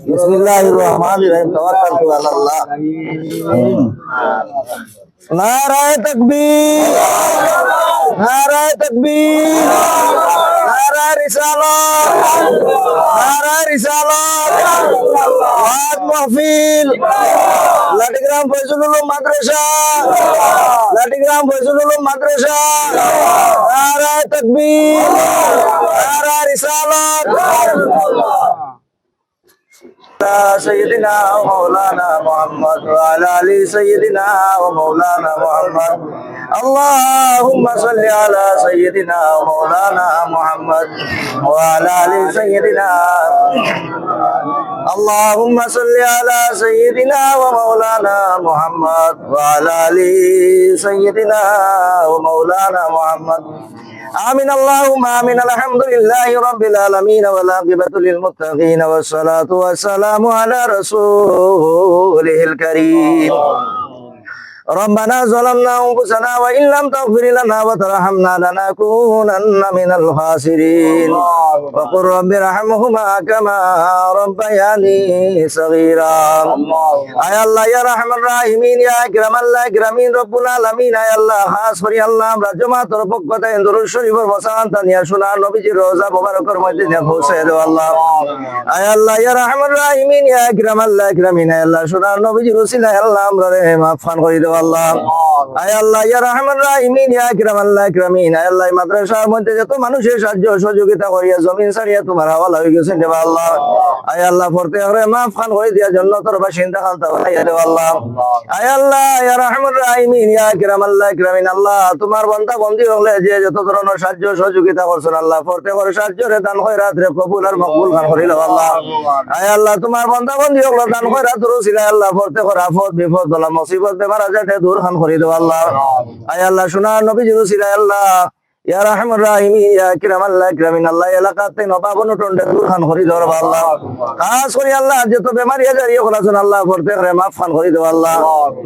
বিসমিল্লাহির রহমানির রহিম তাওয়াক্কালতু আলাল্লাহ। নারায়ে তাকবীর, নারায়ে তাকবীর, নারায়ে রিসালাত, নারায়ে রিসালাত। ওয়াজ মাহফিল লাটিগ্রাম ফয়জুল উলুম মাদ্রাসা, লাটিগ্রাম ফয়জুল উলুম মাদ্রাসা। নারায়ে তাকবীর, নারায়ে রিসালাত। سيدنا ومولانا محمد وعلى آل سيدنا ومولانا محمد. اللهم صل على سيدنا ومولانا محمد وعلى آل سيدنا. اللهم صل على سيدنا ومولانا محمد وعلى آل سيدنا ومولانا محمد. آمين اللهم آمين. الحمد لله رب العالمين والعاقبة للمتقين والصلاة والسلام على رسوله الكريم. ربنا ظلمنا أنفسنا وإن لم تغفر لنا وترحمنا لنكونن من الخاسرين. وقل رب ارحمهما كما ربياني صغيرا. আয় আল্লাহ ইয়া রাহমান রাহিমিন, ইয়া আকরামাল আকরামিন রব্বুল আলামিন। আয় আল্লাহ খাস করে আল্লাহ আমরা জামাতের পক্ষ থেকে দরুদ শরীফের বসান তানিয়া শোনা নবীজির রওজা মোবারকের মধ্যে নিয়ে পৌঁছে দাও আল্লাহ। আয় আল্লাহ ইয়া রাহমান রাহিমিন, ইয়া আকরামাল আকরামিন। আয় আল্লাহ শোনা নবীজির ওসিলায় আল্লাহ আমরা মাফ খান করে দাও আল্লাহ। আয় আল্লাহ ইয়া রাহমান রাহিমিন, ইয়া আকরামাল আকরামিন। আয় আল্লাহ মাদ্রাসার মধ্যে যত মানুষের সাহায্য সহযোগিতা করিয়া জমিন ছাড়িয়া তোমার হাওয়ালা হয়ে গেছেন দেবা আল্লাহ। আয় আল্লাহ পড়তে করে মাফ খান করে দিয়া জান্নাতের বাসিন্দা খালতা বানাইয়া দেও আল্লাহ। আয় আল্লাহ ইয়া রাহমান রাহিমিন, ইয়া আকরামাল আকরামিন। আল্লাহ তোমার বান্দা বন্দী হলে যে যত ধরনের সাহায্য সহযোগিতা করছেন আল্লাহ পড়তে করে সাহায্য রে দান খয়রাত রে কবুল আর মকবুল খান করিল আল্লাহ। আয় আল্লাহ তোমার বান্দা বন্দী হলে দান খয়রাত রসিলা আল্লাহ পড়তে করে আফত বিপদ বলা মুসিবত বেমার আজারকে দূর খান করে দেও আল্লাহ। আয় আল্লাহ সোনার নবীজি রসিলা আল্লাহ ইয়া রাহমান রাহিমিন, ইয়া আকরামাল আকরামিন। আল্লাহ এলাকাতে নবাব অনুটন্ডে দূর খান করি দেও আল্লাহ। খাস করে আল্লাহ যত বেমারি আজারি হলাছেন আল্লাহ পড়তে করে মাফ খান করি দেও আল্লাহ।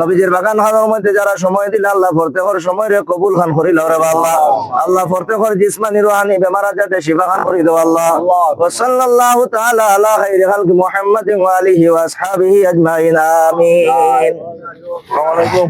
নবীজির বাগান খানের মধ্যে যারা সময় দিলে আল্লাহ পড়তে করে সময় রে কবুল খান করি দেও রে আল্লাহ। আল্লাহ পড়তে করে জিসমানি রুহানি বেমার আজারকে শিফা খান করি দেও আল্লাহ। ওয়া সাল্লাল্লাহু তাআলা আলা খাইরি খালকি মুহাম্মাদিন ওয়া আলিহি ওয়া আসহাবিহি আজমাইন। আমিন। আসসালামু আলাইকুম।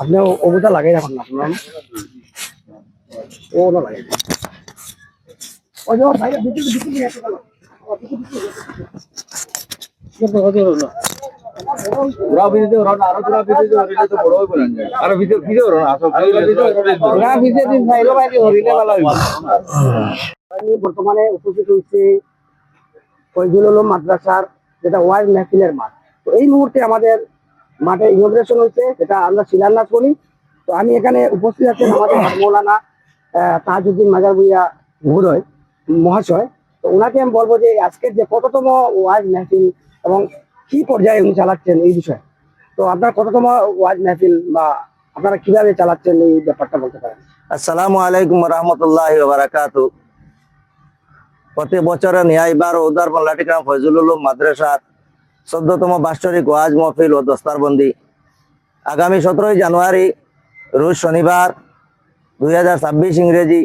আপনি ওটা লাগাই রাখুন না আপনার ও না লাগাই ওই যে ভাই বর্তমানে উপস্থিত হয়েছে ফয়জুল উলুম মাদ্রাসার যেটা ওয়াইজ মাহফিলের মাঠ। তো এই মুহূর্তে আমাদের মাঠে ইনোগ্রেশন হয়েছে, যেটা আমরা শিলান্যাস করি। তো আমি এখানে উপস্থিত আছেন আমাদের মৌলানা তাজউদ্দিন মাজার ভুইয়া মহাশয়। তো ওনাকে আমি বলবো যে আজকের যে কততম ওয়াজ মাহফিল এবং কি পর্যায়ে উনি চালাচ্ছেন এই বিষয়ে। তো আপনার কততম ওয়াজ মাহফিল বা আপনারা কিভাবে চালাচ্ছেন এই ব্যাপারটা বলতে পারেন। আসসালামু আলাইকুম ওয়া রাহমাতুল্লাহি ওয়া বারাকাতুহু। প্রতি বছরের ন্যায়বার ও উদারবন লাটিগ্রাম ফয়জুল উলুম মাদ্রাসার 14তম বাৎসরিক ওয়াজ মাহফিল ও দস্তারবন্দি আগামী 17 জানুয়ারি রোজ শনিবার 2026 ইংরেজি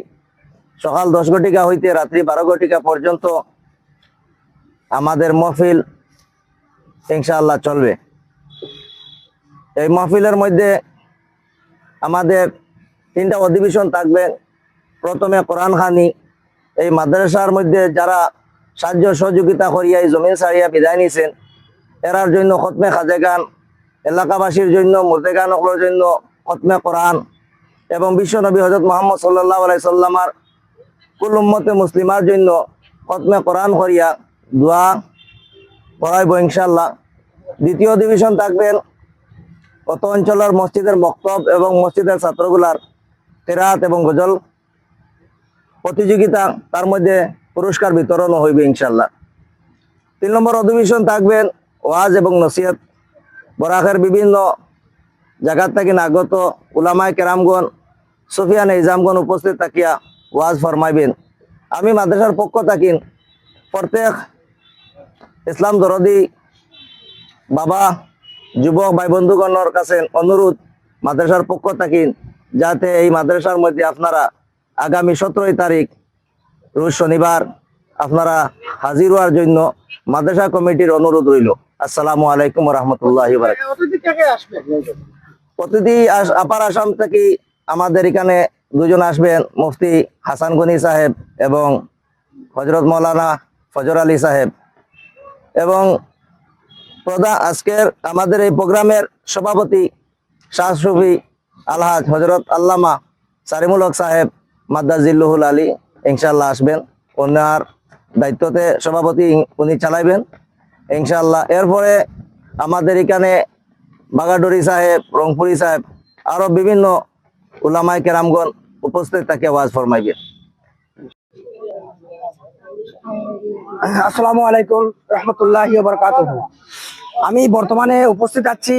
সকাল 10 ঘটিকা হইতে রাত্রি 12 ঘটিকা পর্যন্ত আমাদের মাহফিল ইনশাআল্লাহ চলবে। এই মাহফিলের মধ্যে আমাদের 3টা অধিবেশন থাকবে। প্রথমে কোরআন খানি, এই মাদ্রাসার মধ্যে যারা সাহায্য সহযোগিতা করিয়া এই জমিন ছাড়িয়া বিদায় নিছেন এরার জন্য খতমে খাজেগান, এলাকাবাসীর জন্য মুর্দেগানকলের জন্য খতমে কোরআন এবং বিশ্বনবী হযরত মুহাম্মদ সাল্লাল্লাহু আলাইহি সাল্লামার কুল উম্মতে মুসলিমার জন্য খতমে কোরআন করিয়া দোয়া পড়াইব ইনশাআল্লাহ। দ্বিতীয় অধিবেশন থাকবেন কত অঞ্চলের মসজিদের বক্তব্য এবং মসজিদের ছাত্রগুলার কেরাত এবং গজল প্রতিযোগিতা, তার মধ্যে পুরস্কার বিতরণও হইবে ইনশাআল্লাহ। 3 নম্বর অধিবেশন থাকবেন ওয়াজ এবং নসিহত, বরাকের বিভিন্ন জায়গার থেকে আগত উলামায়ে কেরামগণ সুফিয়ান ইজামগণ উপস্থিত থাকিয়া ওয়াজ ফরমাইবেন। আমি মাদ্রাসার পক্ষ থাকিন প্রত্যেক ইসলাম দরদি বাবা যুবক ভাই বন্ধুগণের কাছে অনুরোধ, মাদ্রাসার পক্ষ থাকিন যাতে এই মাদ্রাসার মধ্যে আপনারা আগামী 17 তারিখ রোজ শনিবার আপনারা হাজির হওয়ার জন্য মাদ্রাসা কমিটির অনুরোধ রইল। আসসালামু আলাইকুম রহমতুল্লাহ। অতিথি আপার আসাম থেকে আমাদের এখানে দুজন আসবেন, মুফতি হাসান গনি সাহেব এবং হজরত মৌলানা ফজর আলী সাহেব। এবং প্রধান আজকের আমাদের এই প্রোগ্রামের সভাপতি শাহ সুফি আলহাজ হজরত আল্লামা সারিমুল হক সাহেব মাদ্দাজিল্লুহুল আলী ইনশাল্লাহ আসবেন। ওনার দায়িত্বতে সভাপতি উনি চালাইবেন ইনশাল্লাহ। এরপরে আমাদের এখানে বাগাডুরি সাহেব, রংপুরি সাহেব, আরো বিভিন্ন উলামায়ে কেরামগণ উপস্থিত থাকে ওয়াজ ফরমাইবেন। আসসালামু আলাইকুম রহমতুল্লাহি ওয়া বারাকাতুহু। আমি বর্তমানে উপস্থিত আছি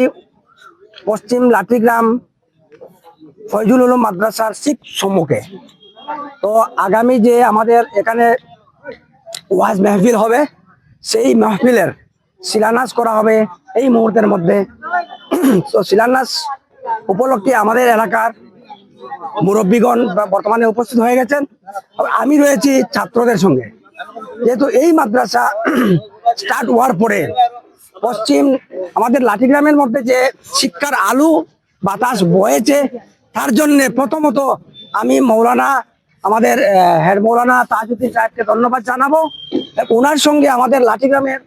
পশ্চিম লাঠিগ্রাম ফয়জুল উলুম মাদ্রাসার ঠিক সম্মুখে। তো আগামী যে আমাদের এখানে ওয়াজ মাহফিল হবে, সেই মাহফিলের শিলান্যাস করা হবে এই মুহূর্তের মধ্যে। তো শিলান্যাস উপলক্ষে আমাদের এলাকার মুরব্বীগণ বর্তমানে উপস্থিত হয়ে গেছেন। আমি রয়েছি ছাত্রদের সঙ্গে। যেহেতু এই মাদ্রাসা স্টার্ট হওয়ার পরে পশ্চিম আমাদের লাঠিগ্রামের মধ্যে যে শিক্ষার আলু বাতাস বয়েছে, তার জন্য প্রথমত আমি মৌলানা আমাদের হেড মৌলানা তাজউদ্দিন সাহেবকে ধন্যবাদ জানাবো। ওনার সঙ্গে আমাদের লাঠিগ্রামের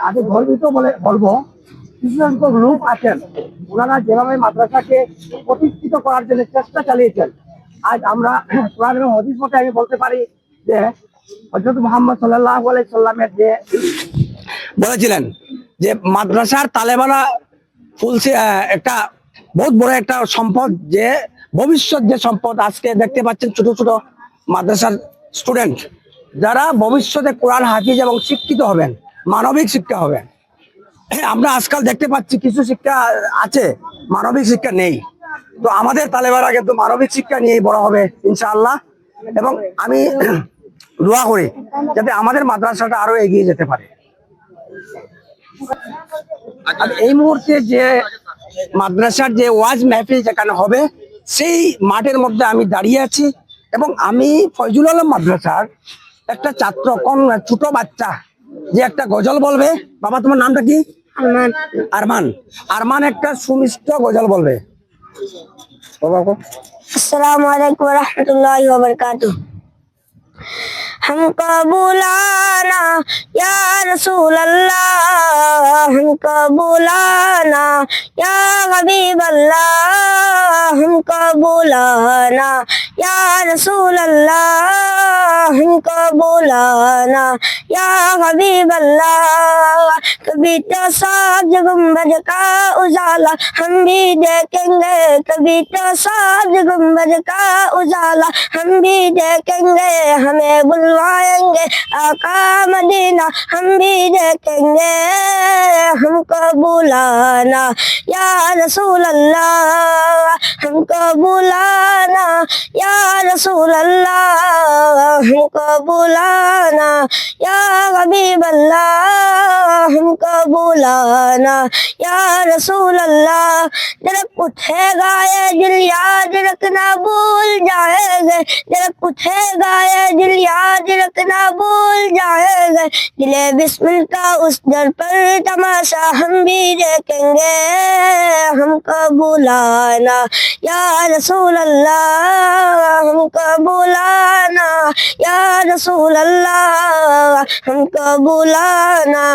আগে গর্বিত বলে বলবো কিছু সংখ্যক লোক আছেন, ওনারা যেভাবে মাদ্রাসাকে প্রতিষ্ঠিত করার জন্য চেষ্টা চালিয়েছেন। আজ আমরা কোরআন এবং হাদিস মতে আমি বলতে পারি যে হযরত মুহাম্মদ সাল্লাল্লাহু আলাইহি সাল্লামের যে বলেছিলেন যে মাদ্রাসার তালেবানা ফুলছে একটা বহুত বড় একটা সম্পদ, যে ভবিষ্যৎ যে সম্পদ আজকে দেখতে পাচ্ছেন ছোট ছোট মাদ্রাসার স্টুডেন্ট যারা ভবিষ্যতে কোরআন হাফিজ এবং শিক্ষিত হবেন, মানবিক শিক্ষা হবেন। আমরা আজকাল দেখতে পাচ্ছি কিছু শিক্ষা আছে, মানবিক শিক্ষা নেই। তো আমাদের তালেবারা কিন্তু মানবিক শিক্ষা নিয়েই বড় হবে ইনশাআল্লাহ। এবং আমি দোয়া করি যাতে আমাদের মাদ্রাসাটা আরো এগিয়ে যেতে পারে। আর এই মুহূর্তে যে মাদ্রাসার যে ওয়াজ মাহফিল যেখানে হবে, সেই মাঠের মধ্যে আমি দাঁড়িয়ে আছি এবং আমি ফয়জুল আলম মাদ্রাসার একটা ছাত্র, কোন ছোট বাচ্চা যে একটা গজল বলবে। বাবা তোমার নামটা কি? আরমান। আরমান, আরমান একটা সুমিষ্ট গজল বলবে। বাবা अस्सलामु अलैकुम रहमतुल्लाहि व बरकातुहू। हमको बुलाना या रसूल अल्लाह, हमको बुलाना या हबीब अल्लाह, हमको बुलाना या रसूल अल्लाह, हमको बुलाना या हबीब अल्लाह। कभी तो साज गुंबद का उजाला हम भी देखेंगे, कभी तो साज गुंबद का उजाला हम भी देखेंगे। हमें बुलवाएंगे आका मदीना हम भी देखेंगे, हमको बुलाना या रसूल अल्लाह, हमको बुलाना या रसूल अल्लाह, हमको बुलाना या हबीब अल्लाह, हमको बुलाना या रसूल अल्लाह। जरक उठेगा ये दिल याद रखना भूल जाएंगे, जरक उठेगा ये दिल याद रखना भूल जाएंगे। दिले बिस्मिल का उस दर पर तमाशा हम भी देखेंगे, हमको बुलाना या रसूल अल्लाह, हमको बुलाना या रसूल अल्लाह, हमको बुलाना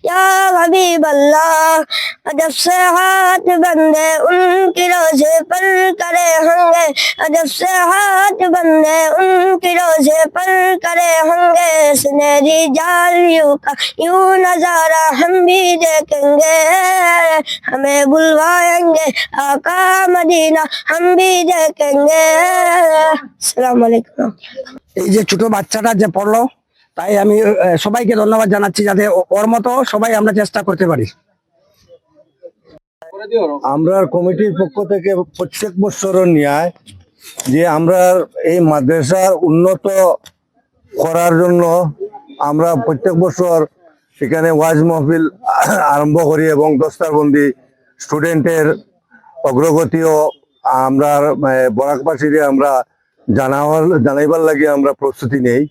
या हबीब अल्लाह। अजब से हाथ बंदे उनकी रोजे पर करे होंगे, अजब से हाथ बंदे उनकी रोजे पर करे होंगे। सुनहरी जालियों का यूं नजारा हम भी देखेंगे, हमें बुलवाएंगे आका मदीना हम भी देखेंगे। अस्सलाम वालेकुम। এই যে ছোট বাচ্চাটা যে পড়লো, তাই আমি সবাইকে ধন্যবাদ জানাচ্ছি, যাতে ওর মতো সবাই আমরা চেষ্টা করতে পারি। আমরা কমিটির পক্ষ থেকে প্রত্যেক বছর ন্যায় যে আমরা এই মাদ্রাসার উন্নত করার জন্য আমরা প্রত্যেক বছর এখানে ওয়াজ মাহফিল আরম্ভ করি এবং দস্তারবন্দি স্টুডেন্টের অগ্রগতিও আমরা বরাকবাসীরে আমরা জানাইবার লাগে আমরা প্রস্তুতি নেই।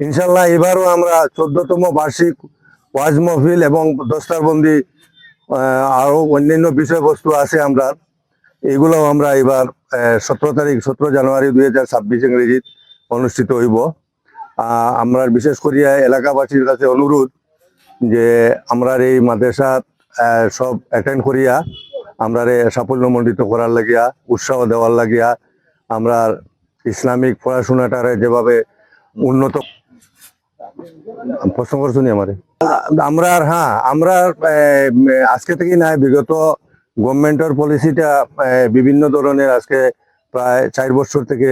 ইনশাল্লাহ এবারও আমরা 14তম বার্ষিক ওয়াজ মাহফিল এবং দস্তারবন্দি আরো অন্যান্য বিষয়বস্তু আছে আমরা এগুলো আমরা এবার 17 জানুয়ারি 2026 ইংরেজিত অনুষ্ঠিত হইব। আমরা বিশেষ করিয়া এলাকাবাসীর কাছে অনুরোধ যে আমরা এই মাদ্রাসা সব অ্যাটেন্ড করিয়া আমরা সাফল্যমণ্ডিত করার লাগিয়া উৎসাহ দেওয়ার লাগিয়া আমরা ইসলামিক পড়াশোনাটারে যেভাবে উন্নত প্রশ্ন করছুনি আমারে আমরা আজকে থেকে নাই বিগত গভর্নমেন্টের পলিসিটা বিভিন্ন ধরনের আজকে প্রায় 4 বছর থেকে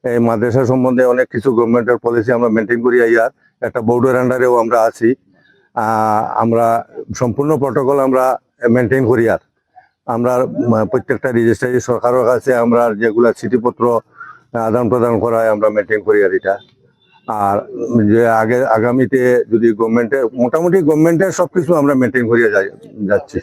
এই মাদ্রাসা সম্বন্ধে অনেক কিছু গভর্নমেন্টের পলিসি আমরা মেনটেন করি ইয়ার একটা বোর্ডের আন্ডারেও আমরা আছি। আমরা সম্পূর্ণ প্রটোকল আমরা মেনটেন করি আর আমরা প্রত্যেকটা রেজিস্ট্রারি সরকারের কাছে আমরা যেগুলা চিঠিপত্র আদান প্রদান করা হয় আমরা মেনটেন করি আর এটা। আর যে আগামীতে যদি গভর্নমেন্টের মোটামুটি গভর্নমেন্টের সবকিছু আমরা মেনটেন করিয়া যাচ্ছি।